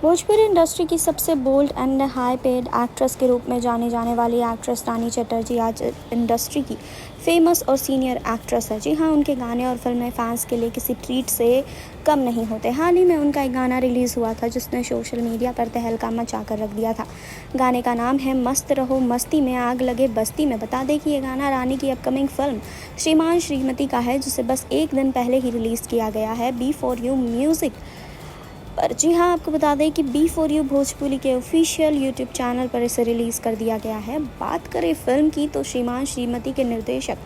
Bhojpuri industry की सबसे bold and high paid actress के रूप में जाने जाने वाली एक्ट्रेस रानी चटर्जी आज इंडस्ट्री की फेमस और सीनियर एक्ट्रेस है। जी हाँ, उनके गाने और फिल्में फैंस के लिए किसी ट्रीट से कम नहीं होते। हाल ही में उनका एक गाना रिलीज़ हुआ था जिसने सोशल मीडिया पर तहलका मचा कर रख दिया था। गाने का नाम है मस्त रहो मस्ती में आग लगे बस्ती में। बता दें कि ये गाना रानी की अपकमिंग फिल्म श्रीमान श्रीमती का है, जिसे बस एक दिन पहले ही रिलीज़ किया गया है बी फॉर यू म्यूज़िक पर। जी हाँ, आपको बता दें कि बी फॉर यू भोजपुरी के ऑफिशियल यूट्यूब चैनल पर इसे रिलीज़ कर दिया गया है। बात करें फिल्म की तो श्रीमान श्रीमती के निर्देशक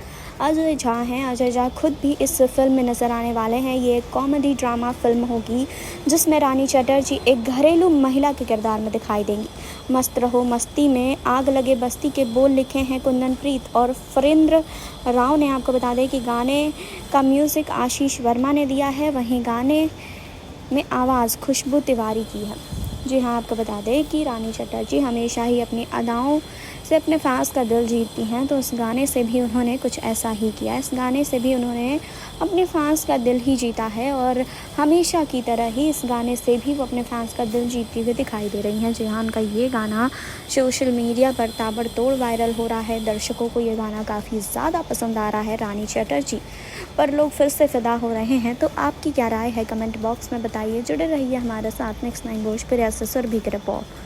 अजय झा हैं। अजय झा खुद भी इस फिल्म में नज़र आने वाले हैं। ये एक कॉमेडी ड्रामा फिल्म होगी जिसमें रानी चटर्जी एक घरेलू महिला के किरदार में दिखाई देंगी। मस्त रहो मस्ती में आग लगे बस्ती के बोल लिखे हैं कुंदन प्रीत और फरेंद्र राव ने। आपको बता दें कि गाने का म्यूज़िक आशीष वर्मा ने दिया है, वहीं गाने में आवाज़ खुशबू तिवारी की है। जी हाँ, आपको बता दें कि रानी चटर्जी हमेशा ही अपनी अदाओं से अपने फैंस का दिल जीतती हैं, तो इस गाने से भी उन्होंने कुछ ऐसा ही किया। इस गाने से भी उन्होंने अपने फैंस का दिल ही जीता है और हमेशा की तरह ही इस गाने से भी वो अपने फैंस का दिल जीतती हुई दिखाई दे रही हैं। जी हाँ, उनका ये गाना सोशल मीडिया पर ताबड़तोड़ वायरल हो रहा है। दर्शकों को ये गाना काफ़ी ज़्यादा पसंद आ रहा है। रानी चटर्जी पर लोग फिर से फिदा हो रहे हैं। तो आपकी क्या राय है, कमेंट बॉक्स में बताइए। जुड़े रहिए हमारे साथ। नेक्स्ट 9 भोजपुरी से सुरभि की रिपोर्ट।